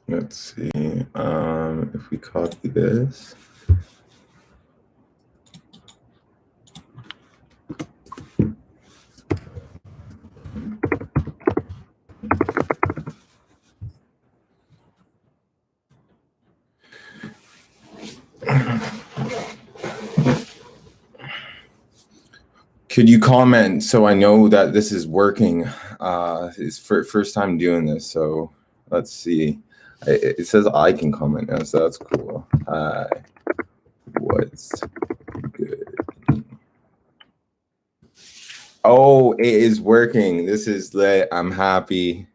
Let's see. If we copy this. Could you comment so I know that this is working? It's first time doing this, so let's see. It says I can comment now, so that's cool. What's good? Oh, it is working. This is lit. I'm happy.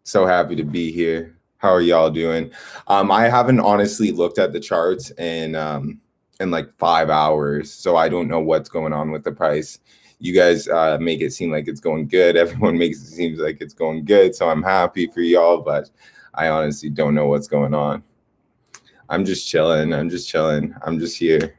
So happy to be here. How are y'all doing? I haven't honestly looked at the charts in like 5 hours, so I don't know what's going on with the price. You guys make it seem like it's going good. Everyone makes it seem like it's going good, so I'm happy for y'all, but I honestly don't know what's going on. I'm just chilling. I'm just chilling. I'm just here,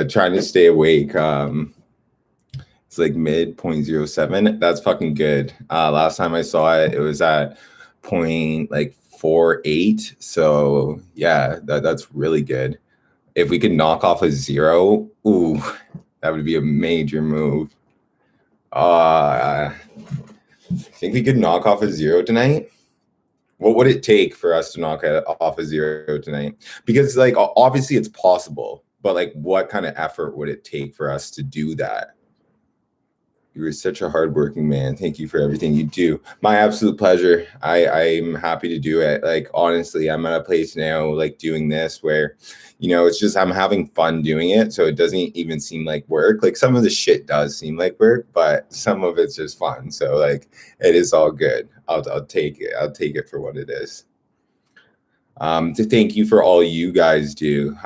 trying to stay awake. It's like mid 0.07. That's fucking good. Last time I saw it, it was at 0.48. So yeah, that's really good. If we could knock off a zero, ooh, that would be a major move. I think we could knock off a zero tonight. What would it take for us to knock off a zero tonight? Because like obviously it's possible, but like what kind of effort would it take for us to do that? You are such a hardworking man. Thank you for everything you do. My absolute pleasure. I'm happy to do it. Like, honestly, I'm at a place now, like doing this where, it's just I'm having fun doing it. So it doesn't even seem like work. Like some of the shit does seem like work, but some of it's just fun. So like it is all good. I'll take it. I'll take it for what it is. To thank you for all you guys do.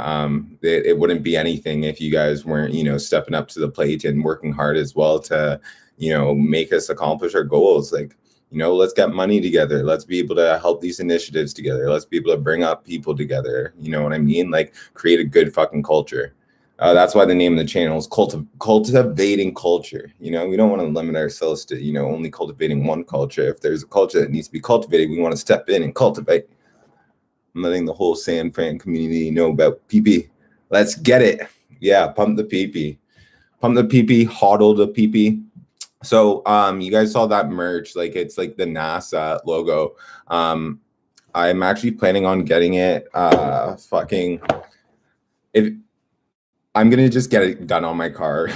It wouldn't be anything if you guys weren't, stepping up to the plate and working hard as well to, make us accomplish our goals. Like, let's get money together. Let's be able to help these initiatives together. Let's be able to bring up people together. You know what I mean? Like create a good fucking culture. That's why the name of the channel is cultivating culture. We don't want to limit ourselves to, only cultivating one culture. If there's a culture that needs to be cultivated, we want to step in and cultivate. I'm letting the whole San Fran community know about Pipi. Let's get it. Yeah, pump the Pipi. Pump the Pipi, hodl the Pipi. So you guys saw that merch, like it's like the NASA logo. I'm actually planning on getting it if I'm gonna just get it done on my car.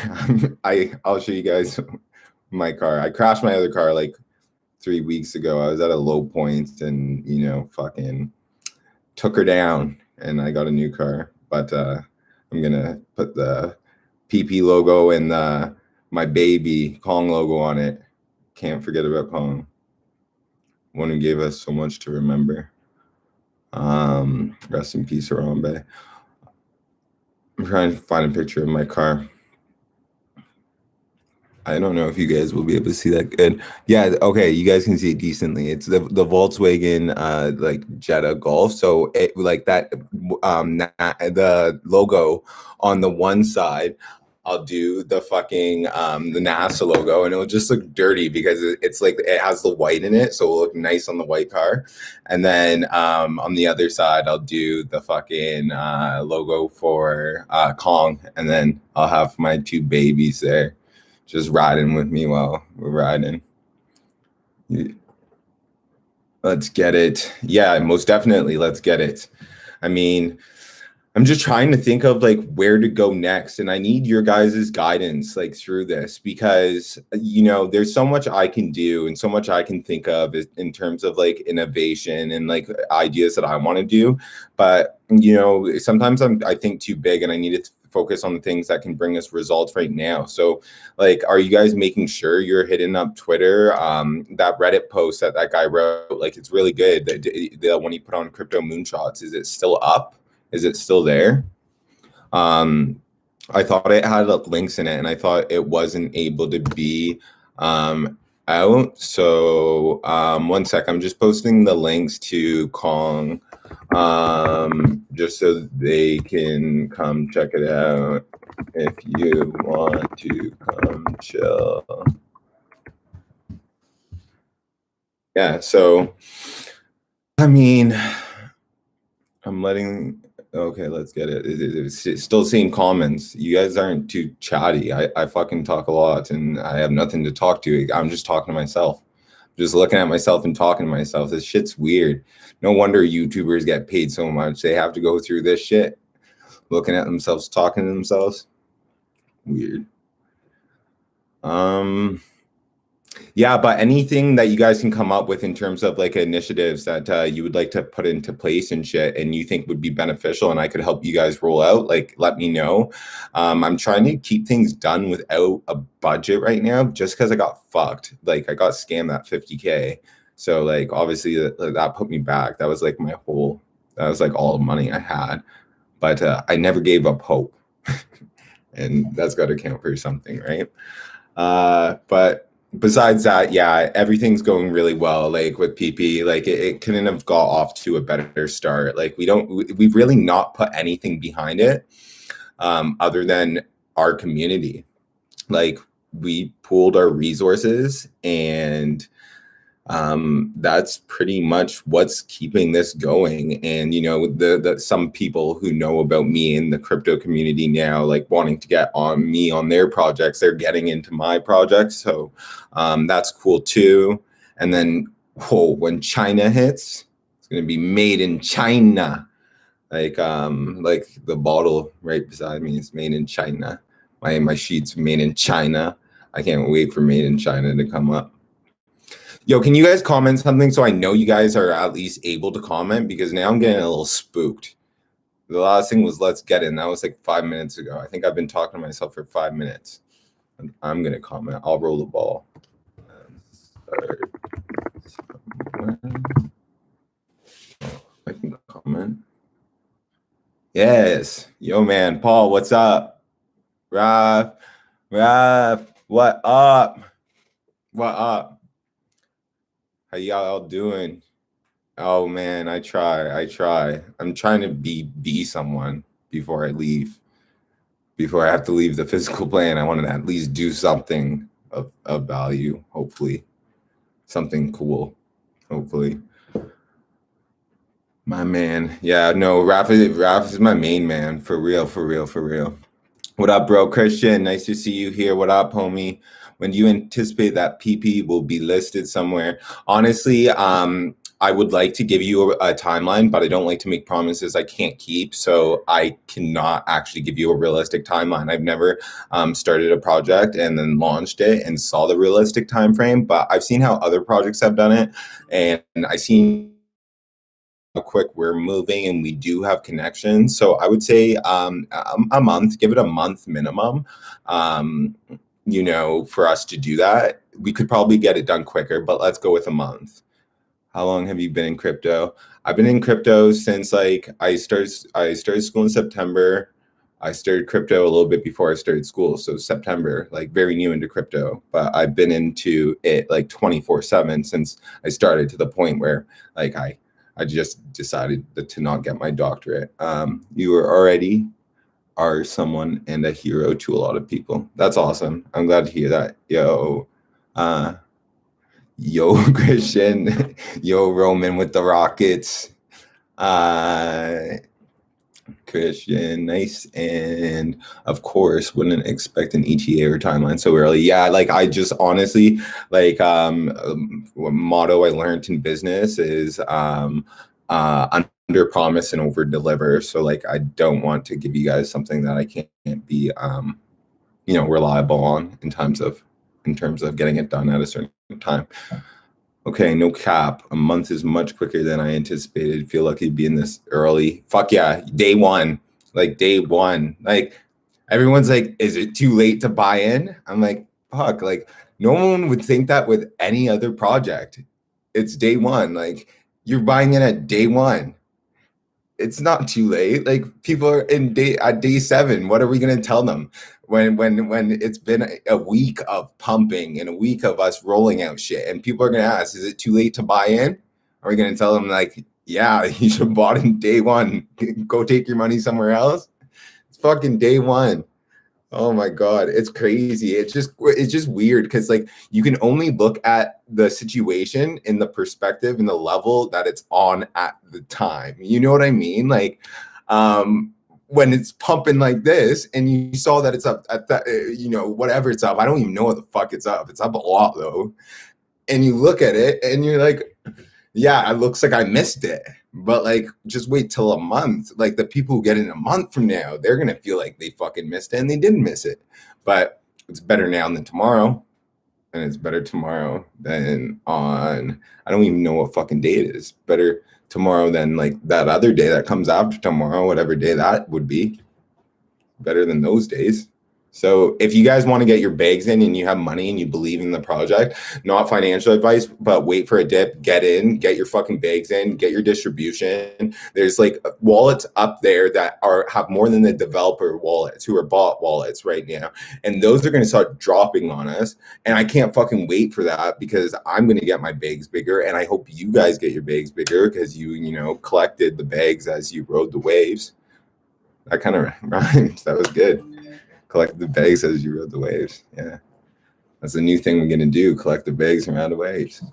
I'll show you guys my car. I crashed my other car like 3 weeks ago. I was at a low point and fucking took her down and I got a new car. But I'm gonna put the PP logo and my baby Kong logo on it. Can't forget about Kong. One who gave us so much to remember. Rest in peace, Harambe. I'm trying to find a picture of my car. I don't know if you guys will be able to see that good. Yeah, okay, you guys can see it decently. It's the Volkswagen like Jetta Golf. So it like that the logo on the one side, I'll do the fucking the NASA logo and it'll just look dirty because it's like it has the white in it, so it'll look nice on the white car. And then on the other side, I'll do the fucking logo for Kong, and then I'll have my two babies there just riding with me while we're riding. Let's get it. Yeah, most definitely. Let's get it. I mean, I'm just trying to think of like where to go next. And I need your guys' guidance like through this because, there's so much I can do and so much I can think of in terms of like innovation and like ideas that I want to do. But, sometimes I think too big and I need to focus on the things that can bring us results right now. So like, are you guys making sure you're hitting up Twitter? That Reddit post that guy wrote, like, it's really good. The one he put on crypto moonshots, is it still up? Is it still there? I thought it had links in it and I thought it wasn't able to be out. So one sec, I'm just posting the links to Kong just so they can come check it out if you want to come chill. Yeah, so I mean, I'm letting. Okay, let's get it. It's still seeing comments. You guys aren't too chatty. I fucking talk a lot, and I have nothing to talk to. I'm just talking to myself. Just looking at myself and talking to myself. This shit's weird. No wonder YouTubers get paid so much. They have to go through this shit, looking at themselves, talking to themselves. Weird. Yeah, but anything that you guys can come up with in terms of like initiatives that you would like to put into place and shit, and you think would be beneficial, and I could help you guys roll out, like, let me know. I'm trying to keep things done without a budget right now, just because I got fucked. Like, I got scammed that 50K. So like, obviously that put me back. That was like that was like all the money I had. But I never gave up hope. And that's got to count for something, right? But besides that, yeah, everything's going really well. Like with Pipi, like it couldn't have got off to a better start. Like we've really not put anything behind it, other than our community. Like we pooled our resources, and that's pretty much what's keeping this going. And you know, the some people who know about me in the crypto community now, like wanting to get on me on their projects, they're getting into my projects. So that's cool too. And then when China hits, it's gonna be made in China. Like the bottle right beside me is made in China. My sheets made in China. I can't wait for made in China to come up. Yo, can you guys comment something so I know you guys are at least able to comment? Because now I'm getting a little spooked. The last thing was let's get in. That was like 5 minutes ago. I think I've been talking to myself for 5 minutes. I'm going to comment. I'll roll the ball. I can comment. Yes. Yo, man. Paul, what's up? Raph, what up? What up? How y'all doing? Oh man, I try. I'm trying to be someone before I leave. Before I have to leave the physical plane, I want to at least do something of value, hopefully. Something cool, hopefully. My man. Yeah, no, Raph is my main man. For real. What up, bro? Christian, nice to see you here. What up, homie? When do you anticipate that PP will be listed somewhere? Honestly, I would like to give you a timeline, but I don't like to make promises I can't keep. So I cannot actually give you a realistic timeline. I've never started a project and then launched it and saw the realistic time frame, but I've seen how other projects have done it, and I've seen how quick we're moving, and we do have connections. So I would say a month, give it a month minimum. You know, for us to do that, we could probably get it done quicker, but let's go with a month. How long have you been in crypto? I've been in crypto since like I started school in September. I started crypto a little bit before I started school, so September, like very new into crypto. But I've been into it like 24/7 since I started, to the point where like I just decided to not get my doctorate. You already are someone and a hero to a lot of people. That's awesome. I'm glad to hear that. Yo, Christian, yo, Roman with the Rockets. Christian, nice. And of course, wouldn't expect an ETA or timeline so early. Yeah, like I just honestly, like motto I learned in business is under promise and over deliver. So like I don't want to give you guys something that I can't be you know, reliable on in terms of getting it done at a certain time. Okay, no cap. A month is much quicker than I anticipated. Feel lucky being this early. Fuck yeah, day one. Like day one. Like everyone's like, is it too late to buy in? I'm like, fuck, like no one would think that with any other project. It's day one. Like you're buying in at day one. It's not too late. Like people are at day 7. What are we gonna tell them when it's been a week of pumping and a week of us rolling out shit, and people are gonna ask, is it too late to buy in? Are we gonna tell them like, yeah, you should have bought in day one. Go take your money somewhere else. It's fucking day one. Oh my God, it's crazy. It's just weird because like you can only look at the situation in the perspective and the level that it's on at the time. You know what I mean? Like when it's pumping like this and you saw that it's up at that, whatever it's up. I don't even know what the fuck it's up. It's up a lot though. And you look at it and you're like, yeah, it looks like I missed it. But like, just wait till a month. Like the people who get in a month from now, they're gonna feel like they fucking missed it and they didn't miss it. But it's better now than tomorrow. And it's better tomorrow than on I don't even know what fucking day it is. Better tomorrow than like that other day that comes after tomorrow, whatever day that would be. Better than those days. So if you guys want to get your bags in and you have money and you believe in the project, not financial advice, but wait for a dip, get in, get your fucking bags in, get your distribution. There's like wallets up there that have more than the developer wallets who are bought wallets right now. And those are going to start dropping on us. And I can't fucking wait for that because I'm going to get my bags bigger. And I hope you guys get your bags bigger because you collected the bags as you rode the waves. That kind of rhymes. That was good. Collect the bags as you rode the waves. Yeah. That's a new thing we're going to do. Collect the bags and ride the waves.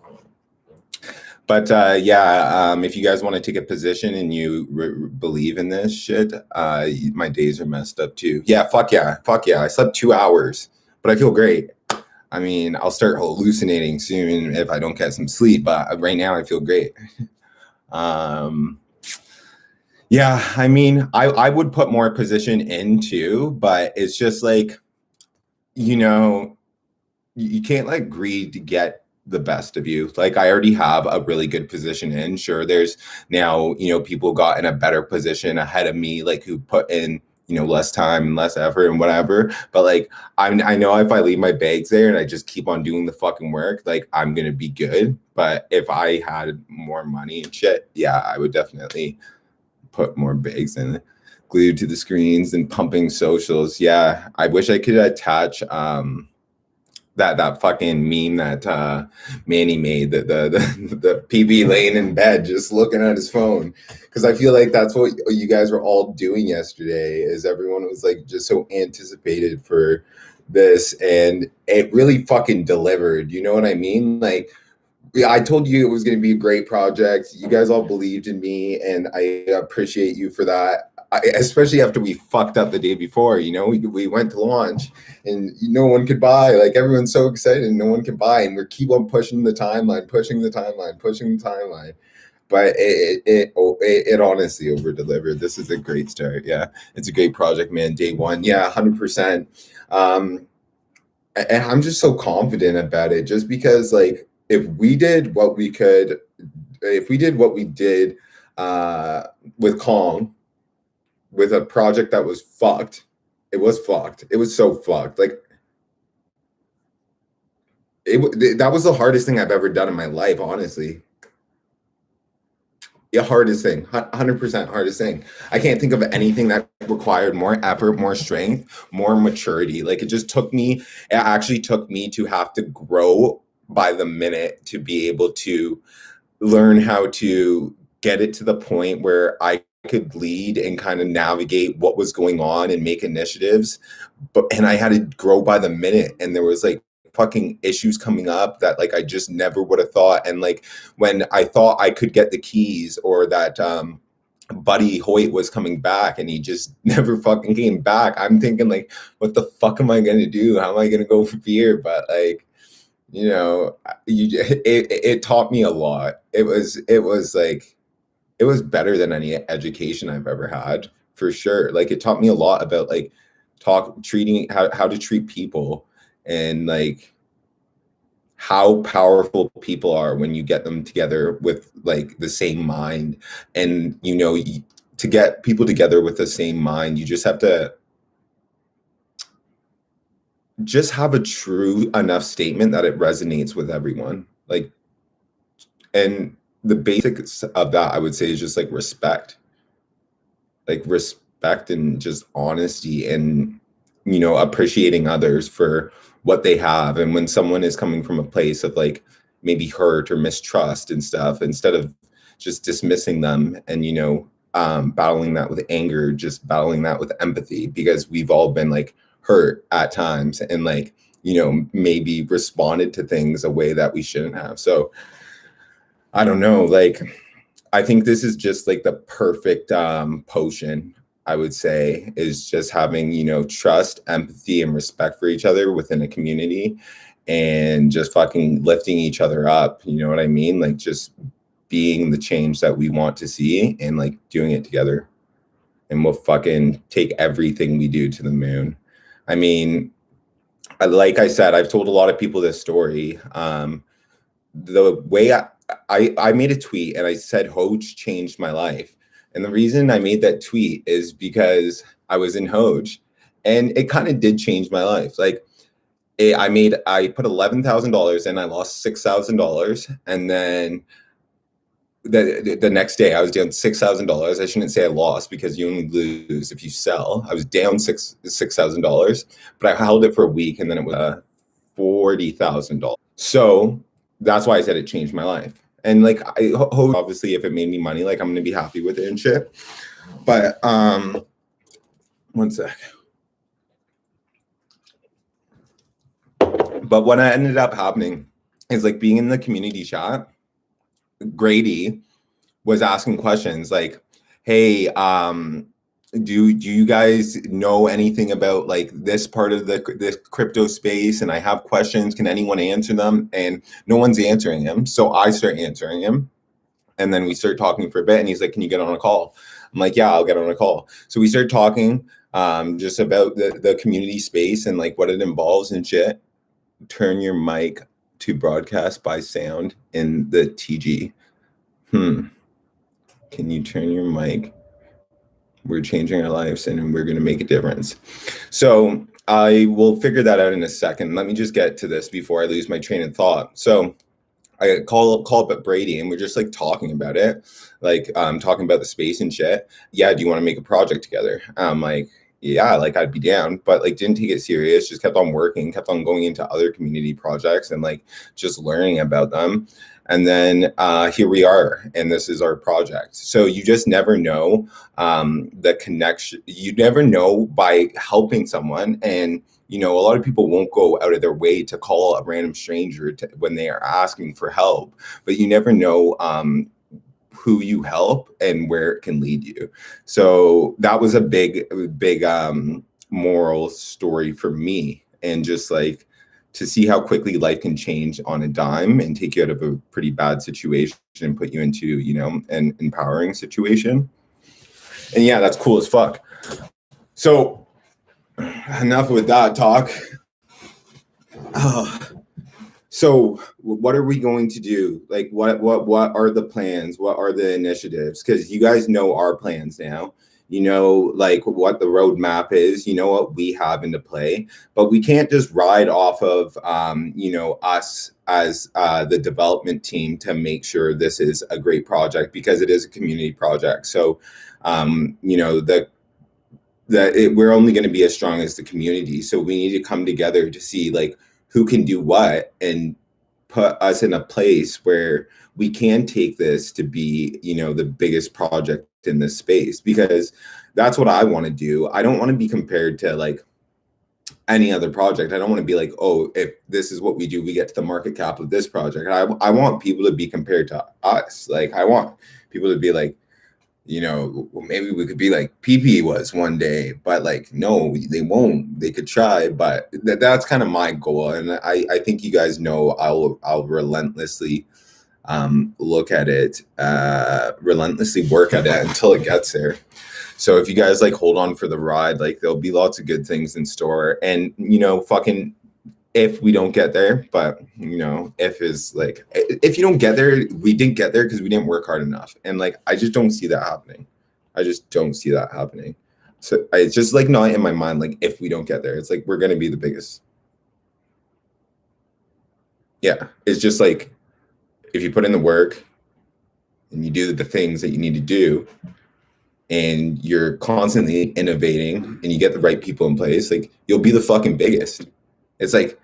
But if you guys want to take a position and you believe in this shit, my days are messed up too. Yeah, fuck yeah. Fuck yeah. I slept 2 hours, but I feel great. I mean, I'll start hallucinating soon if I don't get some sleep, but right now I feel great. Yeah, I mean, I would put more position into, but it's just like, you can't like greed to get the best of you. Like I already have a really good position in. Sure, there's now, people got in a better position ahead of me, like who put in, less time and less effort and whatever. But like, I know if I leave my bags there and I just keep on doing the fucking work, like I'm going to be good. But if I had more money and shit, yeah, I would definitely put more bags in it, glued to the screens and pumping socials. Yeah, I wish I could attach that fucking meme that Manny made, the PB laying in bed just looking at his phone, because I feel like that's what you guys were all doing yesterday. Is everyone was like just so anticipated for this, and it really fucking delivered. You know what I mean? Like, yeah, I told you it was going to be a great project. You guys all believed in me, and I appreciate you for that. Especially after we fucked up the day before, we went to launch and no one could buy. Like everyone's so excited, and no one can buy, and we keep on pushing the timeline. But it honestly over delivered. This is a great start. Yeah, it's a great project, man. Day one, yeah, 100%. And I'm just so confident about it, just because like, if we did what we did with Kong, with a project that was fucked, it was fucked. It was so fucked. Like that was the hardest thing I've ever done in my life, honestly. The hardest thing, 100% hardest thing. I can't think of anything that required more effort, more strength, more maturity. Like it actually took me to have to grow by the minute to be able to learn how to get it to the point where I could lead and kind of navigate what was going on and make initiatives. And I had to grow by the minute. And there was like fucking issues coming up that like I just never would have thought. And like when I thought I could get the keys, or that Buddy Hoyt was coming back and he just never fucking came back, I'm thinking like, what the fuck am I gonna do? How am I gonna go from here? But like, it taught me a lot. It was better than any education I've ever had, for sure. Like it taught me a lot about like treating how to treat people, and like how powerful people are when you get them together with like the same mind. And to get people together with the same mind, you just have to just have a true enough statement that it resonates with everyone. Like, and the basics of that, I would say, is just like respect and just honesty, and appreciating others for what they have. And when someone is coming from a place of like maybe hurt or mistrust and stuff, instead of just dismissing them and battling that with anger, just battling that with empathy, because we've all been like hurt at times and like, maybe responded to things a way that we shouldn't have. So I don't know, like, I think this is just like the perfect potion, I would say, is just having, trust, empathy, and respect for each other within a community and just fucking lifting each other up. You know what I mean? Like just being the change that we want to see and like doing it together. And we'll fucking take everything we do to the moon. I mean, like I said, I've told a lot of people this story. The way I made a tweet and I said Hoj changed my life. And the reason I made that tweet is because I was in Hoj and it kind of did change my life. Like I put $11,000 and I lost $6,000. And then the next day I was down $6,000. I shouldn't say I lost because you only lose if you sell. I was down $6,000, but I held it for a week and then it was $40,000. So that's why I said it changed my life. And like, I hope obviously if it made me money, like I'm going to be happy with it and shit. But, one sec. But what ended up happening is like being in the community chat, Grady was asking questions like, hey, do you guys know anything about like this part of this crypto space? And I have questions. Can anyone answer them? And no one's answering him. So I start answering him. And then we start talking for a bit. And he's like, can you get on a call? I'm like, yeah, I'll get on a call. So we start talking just about the community space and like what it involves and shit. Turn your mic to broadcast by sound in the TG. Can you turn your mic? We're changing our lives and we're going to make a difference. So I will figure that out in a second. Let me just get to this before I lose my train of thought. So I call up Brady and we're just like talking about it, like talking about the space and shit. Yeah, do you want to make a project together? I'm like, yeah, like I'd be down, but like didn't take it serious, just kept on working, kept on going into other community projects and like just learning about them. And then here we are, and this is our project. So you just never know the connection. You never know by helping someone. And, a lot of people won't go out of their way to call a random stranger when they are asking for help. But you never know who you help and where it can lead you. So that was a big moral story for me. And just like, to see how quickly life can change on a dime and take you out of a pretty bad situation and put you into, an empowering situation. And yeah, that's cool as fuck. So enough with that talk. So what are we going to do? Like, what are the plans? What are the initiatives? Because you guys know our plans now. Like what the roadmap is, what we have into play, but we can't just ride off of, us as the development team to make sure this is a great project because it is a community project. So, we're only going to be as strong as the community. So we need to come together to see like who can do what and put us in a place where we can take this to be, the biggest project in this space, because that's what I want to do. I don't want to be compared to like any other project. I don't want to be like, oh, if this is what we do, we get to the market cap of this project. I want people to be compared to us. Like I want people to be like, maybe we could be like Pipi was one day, but like, no, they won't. They could try, but that's kind of my goal. And I think you guys know I'll relentlessly look at it, relentlessly work at it until it gets there. So if you guys like hold on for the ride, like there'll be lots of good things in store. And fucking if we don't get there, but if is like, if you don't get there, we didn't get there because we didn't work hard enough. And like, I just don't see that happening. So it's just like not in my mind. Like if we don't get there, it's like, we're going to be the biggest. Yeah. It's just like, if you put in the work and you do the things that you need to do and you're constantly innovating and you get the right people in place, like you'll be the fucking biggest. It's like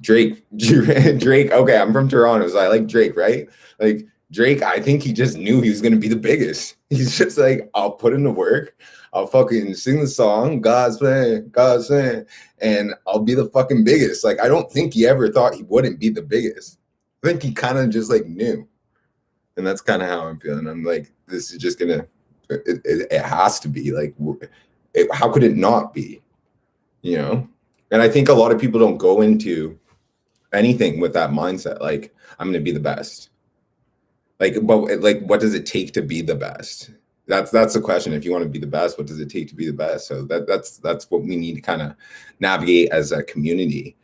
Drake. Okay, I'm from Toronto, so I like Drake, right? Like Drake, I think he just knew he was going to be the biggest. He's just like, I'll put in the work. I'll fucking sing the song, God's plan, and I'll be the fucking biggest. Like, I don't think he ever thought he wouldn't be the biggest. I think he kind of just like knew. And that's kind of how I'm feeling. I'm like, this is just gonna, it has to be like, how could it not be? You know? And I think a lot of people don't go into anything with that mindset. Like, I'm gonna be the best. Like, but like, what does it take to be the best? That's the question. If you want to be the best, what does it take to be the best? So that's what we need to kind of navigate as a community.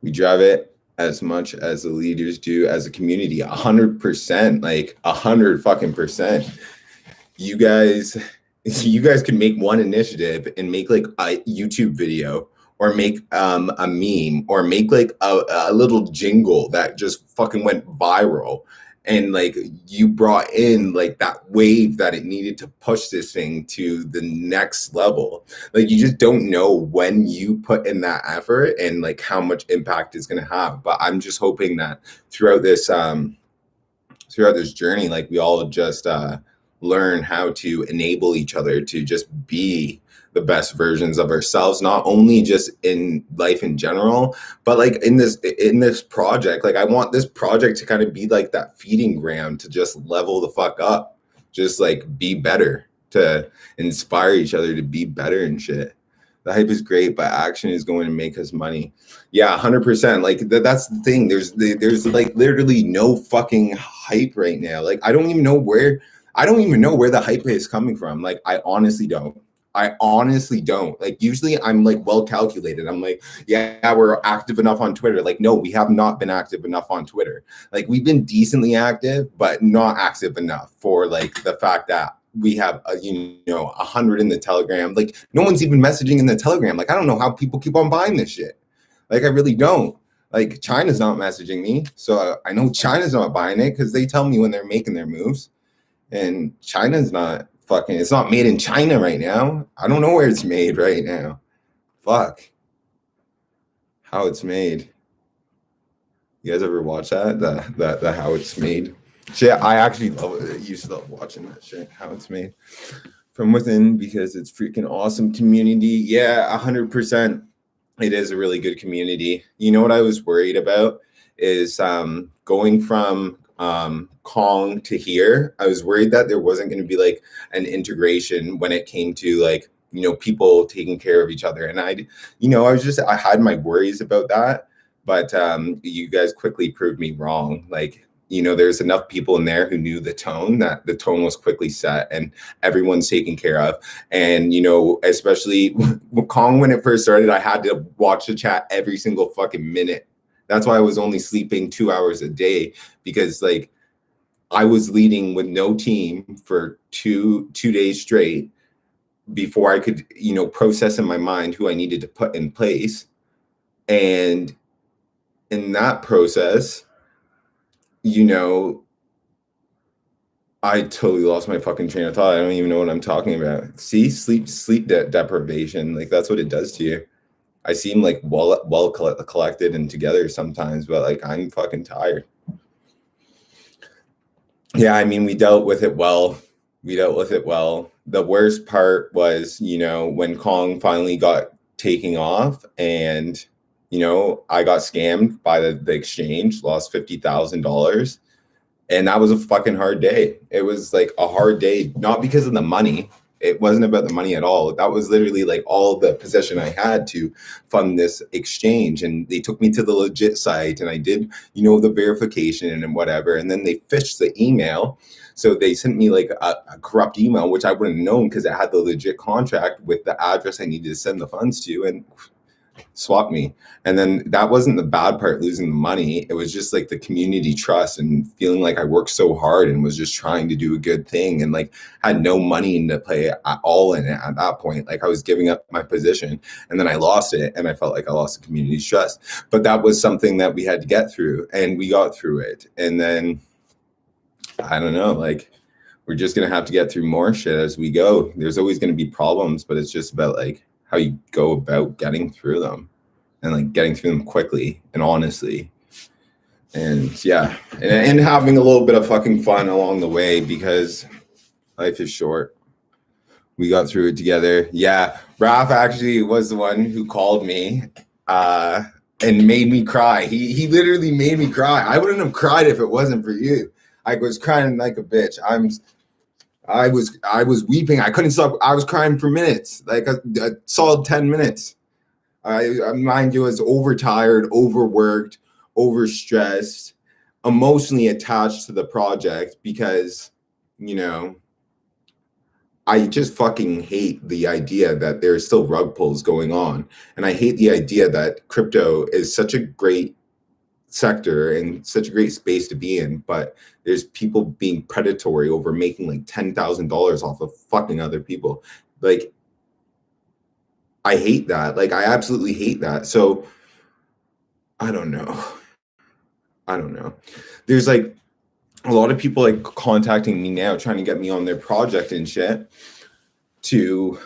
We drive it as much as the leaders do as a community. 100%, like 100 fucking percent. You guys can make one initiative and make like a YouTube video or make a meme or make like a little jingle that just fucking went viral. And like you brought in like that wave that it needed to push this thing to the next level. Like you just don't know when you put in that effort and like how much impact it's gonna have. But I'm just hoping that throughout this journey, like we all just learn how to enable each other to just be the best versions of ourselves, not only just in life in general, but like in this project. Like I want this project to kind of be like that feeding ground to just level the fuck up, just like be better, to inspire each other to be better and shit. The hype is great, but action is going to make us money. Yeah, 100%. Like that's the thing. There's like literally no fucking hype right now. Like I don't even know where the hype is coming from. Like I honestly don't. Like usually I'm like well calculated. I'm like, yeah, we're active enough on Twitter. Like, no, we have not been active enough on Twitter. Like we've been decently active, but not active enough for like the fact that we have 100 in the Telegram. Like no one's even messaging in the Telegram. Like I don't know how people keep on buying this shit. Like I really don't. Like China's not messaging me, so I know China's not buying it because they tell me when they're making their moves. And China's not fucking, it's not made in China right now. I don't know where it's made right now. Fuck. How it's made. You guys ever watch that? The how it's made? Shit, I actually love it. I used to love watching that shit, how it's made from within, because it's freaking awesome community. Yeah, 100%. It is a really good community. You know what I was worried about is going from Kong to here. I was worried that there wasn't going to be like an integration when it came to like, people taking care of each other. And I had my worries about that, but you guys quickly proved me wrong. Like, there's enough people in there who knew the tone, that the tone was quickly set and everyone's taken care of. And, especially with Kong, when it first started, I had to watch the chat every single fucking minute. That's why I was only sleeping 2 hours a day, because like I was leading with no team for two days straight before I could, process in my mind who I needed to put in place. And in that process, I totally lost my fucking train of thought. I don't even know what I'm talking about. See, sleep deprivation, like that's what it does to you. I seem like well collected and together sometimes, but like I'm fucking tired. Yeah, I mean, we dealt with it well. The worst part was, when Kong finally got taking off and, I got scammed by the exchange, lost $50,000. And that was a fucking hard day. It was like a hard day, not because of the money. It wasn't about the money at all. That was literally like all the possession I had to fund this exchange. And they took me to the legit site and I did, the verification and whatever. And then they phished the email. So they sent me like a corrupt email, which I wouldn't have known because it had the legit contract with the address I needed to send the funds to, and swapped me. And then that wasn't the bad part, losing the money. It was just like the community trust and feeling like I worked so hard and was just trying to do a good thing and like had no money to play at all in it at that point. Like I was giving up my position and then I lost it and I felt like I lost the community's trust. But that was something that we had to get through, and we got through it. And then I don't know, like we're just going to have to get through more shit as we go. There's always going to be problems, but it's just about like how you go about getting through them and like getting through them quickly and honestly. And yeah, and having a little bit of fucking fun along the way, because life is short. We got through it together. Yeah, Raph actually was the one who called me and made me cry. He literally made me cry. I wouldn't have cried if it wasn't for you. I was crying like a bitch. I was weeping. I couldn't stop. I was crying for minutes, like a solid 10 minutes. Mind you, I was overtired, overworked, overstressed, emotionally attached to the project because, you know, I just fucking hate the idea that there's still rug pulls going on. And I hate the idea that crypto is such a great sector and such a great space to be in, but there's people being predatory over making like $10,000 off of fucking other people. Like, I hate that. Like, I absolutely hate that. So I don't know. There's like a lot of people like contacting me now trying to get me on their project and shit to,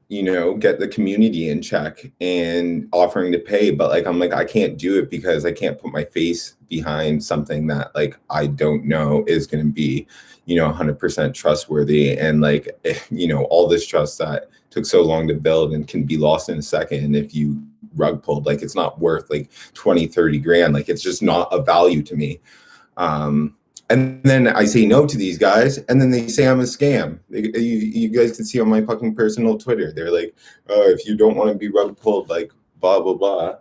you know, get the community in check and offering to pay. But like, I'm like, I can't do it because I can't put my face behind something that like I don't know is going to be, you know, 100% trustworthy. And like, you know, all this trust that took so long to build and can be lost in a second. And if you rug pulled, like, it's not worth like 20, 30 grand. Like, it's just not of value to me. And then I say no to these guys, and then they say I'm a scam. You guys can see on my fucking personal Twitter. They're like, oh, if you don't want to be rug pulled, like, blah, blah, blah,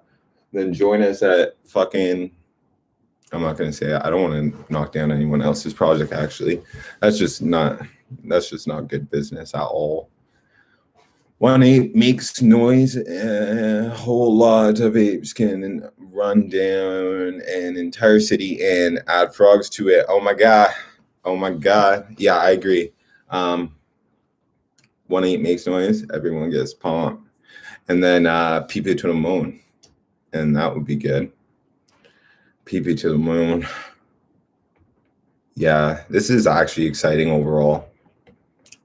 then join us at fucking, I'm not going to say it. I don't want to knock down anyone else's project, actually. That's just not good business at all. 1-8 makes noise. A whole lot of apes can run down an entire city and add frogs to it. Oh my god. Yeah, I agree. 1-8 makes noise. Everyone gets pumped, and then Pipi to the moon, and that would be good. Pipi to the moon. Yeah, this is actually exciting overall.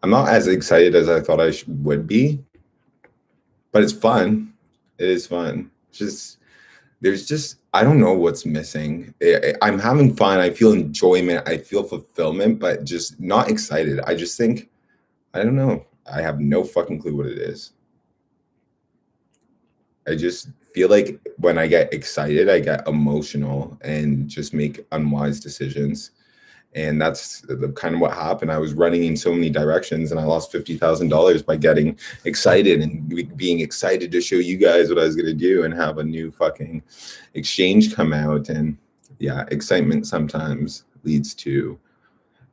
I'm not as excited as I thought I would be, but it's fun. It is fun. There's just, I don't know what's missing. I'm having fun. I feel enjoyment. I feel fulfillment, but just not excited. I just think, I don't know. I have no fucking clue what it is. I just feel like when I get excited, I get emotional and just make unwise decisions. And that's kind of what happened. I was running in so many directions and I lost $50,000 by getting excited and being excited to show you guys what I was going to do and have a new fucking exchange come out. And yeah, excitement sometimes leads to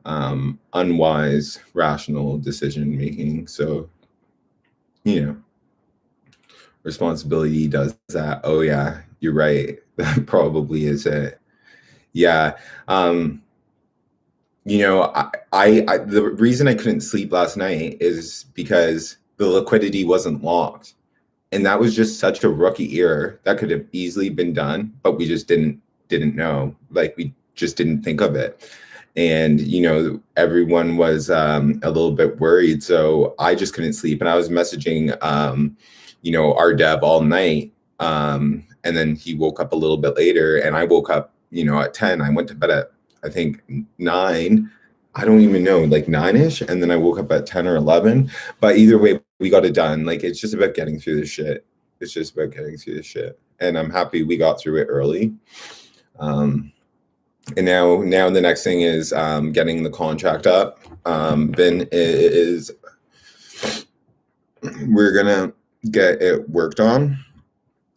unwise, rational decision making. So, you know, responsibility does that. Oh yeah, you're right. That probably is it. Yeah. You know, I the reason I couldn't sleep last night is because the liquidity wasn't locked. And that was just such a rookie error that could have easily been done, but we just didn't know. Like, we just didn't think of it. And, you know, everyone was a little bit worried. So I just couldn't sleep. And I was messaging, you know, our dev all night. And then he woke up a little bit later and I woke up, you know, at 10. I went to bed at, I think, 9. I don't even know, like 9-ish. And then I woke up at 10 or 11. But either way, we got it done. Like, it's just about getting through this shit. And I'm happy we got through it early. And now the next thing is getting the contract up. Ben is, we're gonna get it worked on.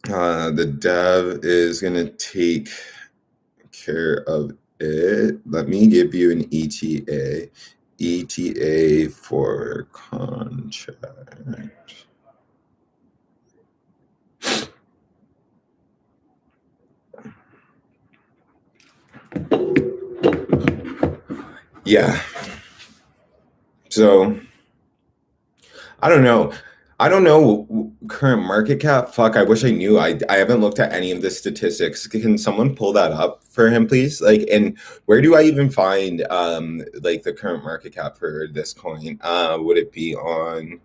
The dev is gonna take care of it. Let me give you an ETA for contract. Yeah. So I don't know current market cap. Fuck, I wish I knew. I haven't looked at any of the statistics. Can someone pull that up for him, please? Like, and where do I even find like the current market cap for this coin? Would it be on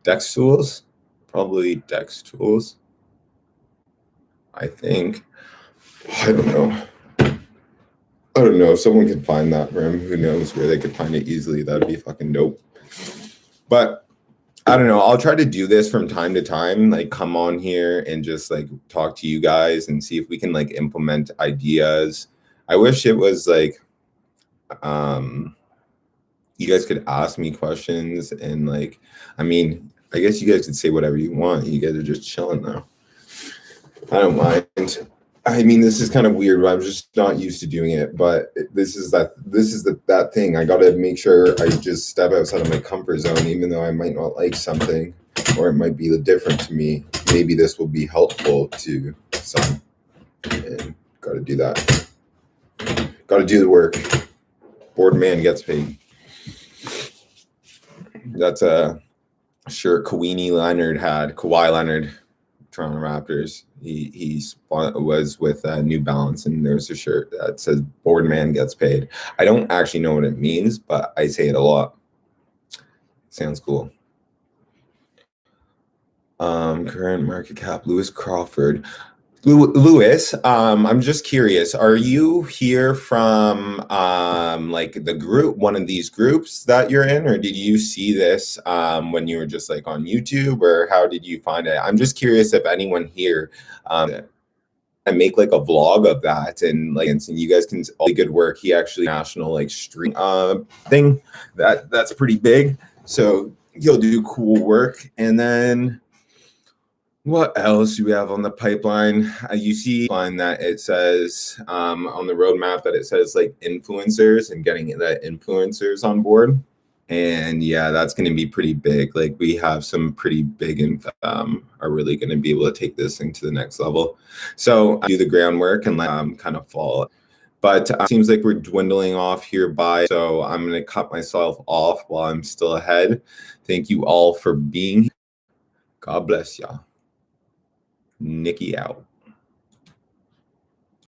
Dex Tools? Probably Dex Tools, I think. I don't know if someone could find that for him. Who knows where they could find it easily. That'd be fucking dope. But I don't know. I'll try to do this from time to time, like come on here and just like talk to you guys and see if we can like implement ideas. I wish it was like um you guys could ask me questions and like I mean, I guess you guys could say whatever you want. You guys are just chilling now. I don't mind. I mean, this is kind of weird, but I'm just not used to doing it. But that thing. I got to make sure I just step outside of my comfort zone, even though I might not like something, or it might be different to me. Maybe this will be helpful to some. And got to do that. Got to do the work. Bored man gets paid. That's a shirt Kawhi Leonard, Toronto Raptors. He was with New Balance, and there's a shirt that says "Bored man gets paid." I don't actually know what it means, but I say it a lot. Sounds cool. Current market cap: Lewis Crawford. Lewis, I'm just curious. Are you here from like the group, one of these groups that you're in, or did you see this when you were just like on YouTube, or how did you find it? I'm just curious if anyone here I make like a vlog of that and like and you guys can all good work. He actually national like stream thing that's pretty big. So he'll do cool work. And then what else do we have on the pipeline? You see on that it says on the roadmap that it says like influencers and getting the influencers on board. And yeah, that's going to be pretty big. Like we have some pretty big and are really going to be able to take this thing to the next level. So I do the groundwork and kind of fall. But it seems like we're dwindling off here by. So I'm going to cut myself off while I'm still ahead. Thank you all for being here. God bless y'all. Nikki out.